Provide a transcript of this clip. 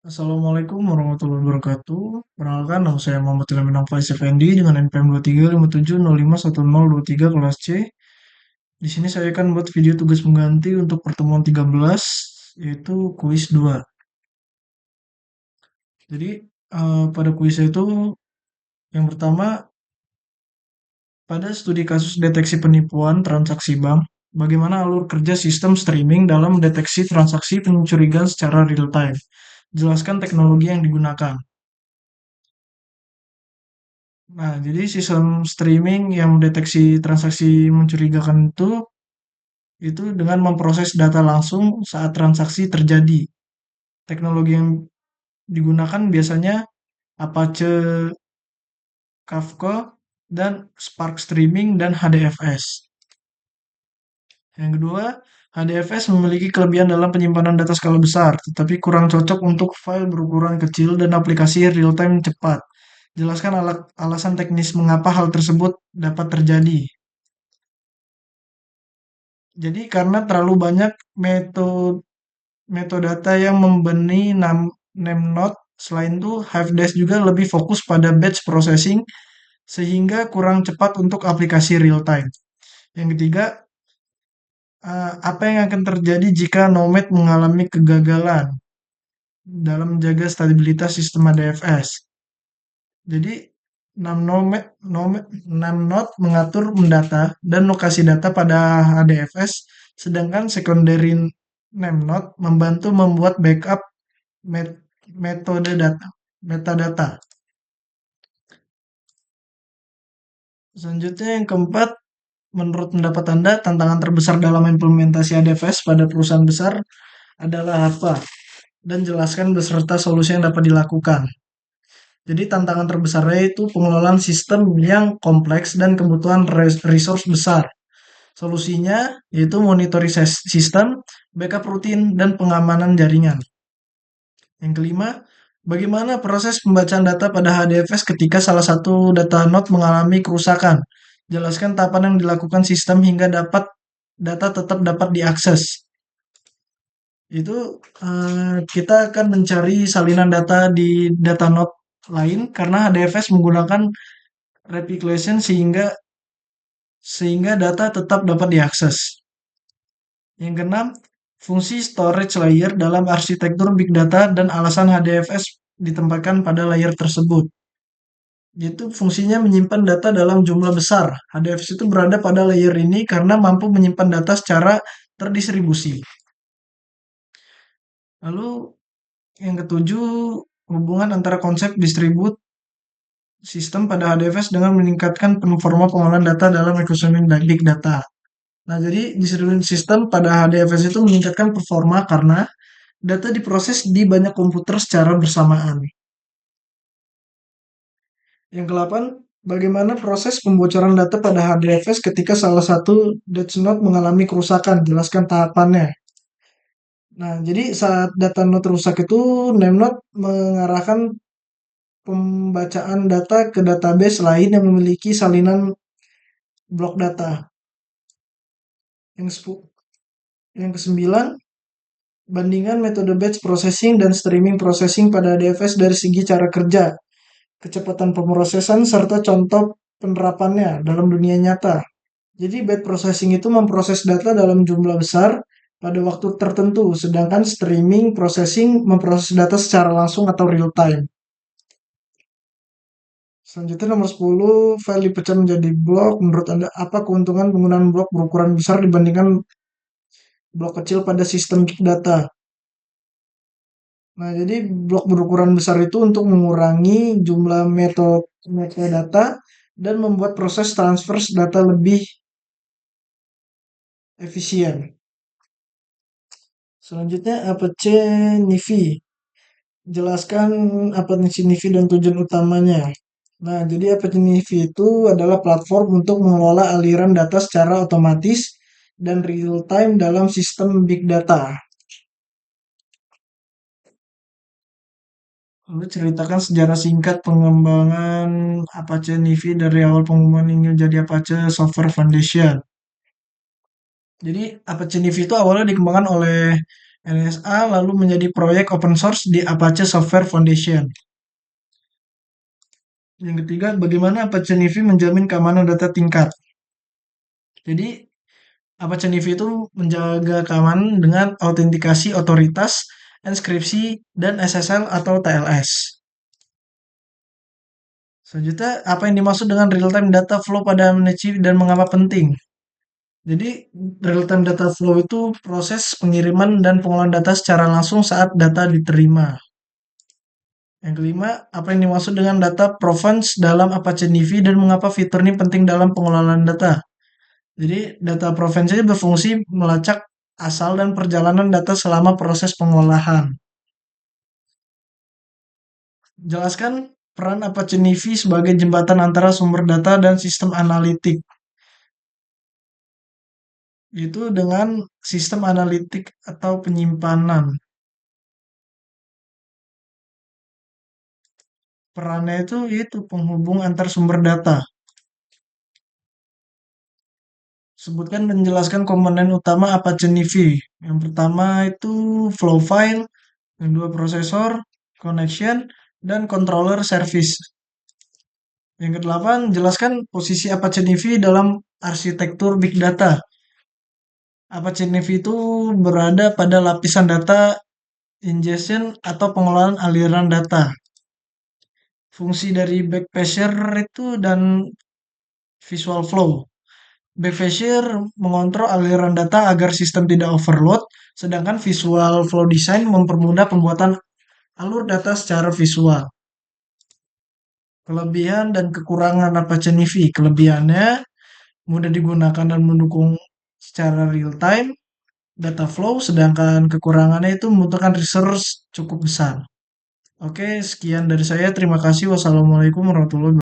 Assalamualaikum warahmatullahi wabarakatuh. Perkenalkan, nama saya Muhammad Ilham Faiz Effendi dengan NPM 2357051023 kelas C. Di sini saya akan buat video tugas pengganti untuk pertemuan 13, yaitu kuis 2. Jadi, pada kuis itu, yang pertama, pada studi kasus deteksi penipuan transaksi bank, bagaimana alur kerja sistem streaming dalam deteksi transaksi pencurigaan secara real time. Jelaskan teknologi yang digunakan. Nah, jadi sistem streaming yang mendeteksi transaksi mencurigakan itu dengan memproses data langsung saat transaksi terjadi. Teknologi yang digunakan biasanya Apache Kafka dan Spark Streaming dan HDFS. Yang kedua, HDFS memiliki kelebihan dalam penyimpanan data skala besar, tetapi kurang cocok untuk file berukuran kecil dan aplikasi real-time cepat. Jelaskan alasan teknis mengapa hal tersebut dapat terjadi. Jadi karena terlalu banyak metadata yang membeni name node, selain itu Hivedesk juga lebih fokus pada batch processing sehingga kurang cepat untuk aplikasi real time. Yang ketiga, apa yang akan terjadi jika Nomad mengalami kegagalan dalam menjaga stabilitas sistem ADFS? Jadi, Namnode mengatur mendata dan lokasi data pada HDFS, sedangkan secondary Namnode membantu membuat backup metode data, metadata. Selanjutnya yang keempat, menurut pendapat Anda, tantangan terbesar dalam implementasi HDFS pada perusahaan besar adalah apa? Dan jelaskan beserta solusi yang dapat dilakukan. Jadi tantangan terbesarnya itu pengelolaan sistem yang kompleks dan kebutuhan resource besar. Solusinya yaitu monitoring sistem, backup rutin, dan pengamanan jaringan. Yang kelima, bagaimana proses pembacaan data pada HDFS ketika salah satu data node mengalami kerusakan? Jelaskan tahapan yang dilakukan sistem hingga data tetap dapat diakses. Itu kita akan mencari salinan data di data node lain karena HDFS menggunakan replication sehingga data tetap dapat diakses. Yang keenam, fungsi storage layer dalam arsitektur big data dan alasan HDFS ditempatkan pada layer tersebut. Yaitu fungsinya menyimpan data dalam jumlah besar. HDFS itu berada pada layer ini karena mampu menyimpan data secara terdistribusi. Lalu yang ketujuh, hubungan antara konsep distribut sistem pada HDFS dengan meningkatkan performa pengolahan data dalam ekosistem big data. Nah, jadi distributed system pada HDFS itu meningkatkan performa karena data diproses di banyak komputer secara bersamaan. Yang kedelapan, bagaimana proses pembocoran data pada HDFS ketika salah satu Death Node mengalami kerusakan? Jelaskan tahapannya. Nah, jadi saat data node rusak itu, Nemnode mengarahkan pembacaan data ke database lain yang memiliki salinan blok data. Yang kesembilan, bandingkan metode batch processing dan streaming processing pada DFS dari segi cara kerja, kecepatan pemrosesan, serta contoh penerapannya dalam dunia nyata. Jadi batch processing itu memproses data dalam jumlah besar pada waktu tertentu, sedangkan streaming processing memproses data secara langsung atau real time. Selanjutnya nomor 10, file dipecah menjadi blok. Menurut Anda, apa keuntungan penggunaan blok berukuran besar dibandingkan blok kecil pada sistem data? Nah, jadi blok berukuran besar itu untuk mengurangi jumlah metadata dan membuat proses transfer data lebih efisien. Selanjutnya, Apache Nivi. Jelaskan Apache Nivi dan tujuan utamanya. Nah, jadi Apache Nivi itu adalah platform untuk mengelola aliran data secara otomatis dan real time dalam sistem big data. Lalu ceritakan sejarah singkat pengembangan Apache Nivi dari awal pengumuman ingin jadi Apache Software Foundation. Jadi Apache Nivi itu awalnya dikembangkan oleh NSA lalu menjadi proyek open source di Apache Software Foundation. Yang ketiga, bagaimana Apache NIFI menjamin keamanan data tingkat. Jadi, Apache NIFI itu menjaga keamanan dengan autentikasi otoritas, inskripsi, dan SSL atau TLS. Selanjutnya, apa yang dimaksud dengan real-time data flow pada Amnesia dan mengapa penting? Jadi, real-time data flow itu proses pengiriman dan pengolahan data secara langsung saat data diterima. Yang kelima, apa yang dimaksud dengan data provenance dalam Apache NIFI dan mengapa fitur ini penting dalam pengelolaan data? Jadi, data provenance ini berfungsi melacak asal dan perjalanan data selama proses pengolahan. Jelaskan peran Apache NIFI sebagai jembatan antara sumber data dan sistem analitik. Itu dengan sistem analitik atau penyimpanan. Perannya itu penghubung antar sumber data. Sebutkan dan jelaskan komponen utama Apache NIFI. Yang pertama itu flow file, yang kedua prosesor, connection, dan controller service. Yang kedelapan, jelaskan posisi Apache NIFI dalam arsitektur big data. Apache NIFI itu berada pada lapisan data ingestion atau pengelolaan aliran data. Fungsi dari backpasser itu dan visual flow. Backpasser mengontrol aliran data agar sistem tidak overload, sedangkan visual flow design mempermudah pembuatan alur data secara visual. Kelebihan dan kekurangan Apache NIFI. Kelebihannya mudah digunakan dan mendukung secara real time data flow, sedangkan kekurangannya itu membutuhkan resource cukup besar. Oke, sekian dari saya. Terima kasih. Wassalamualaikum warahmatullahi wabarakatuh.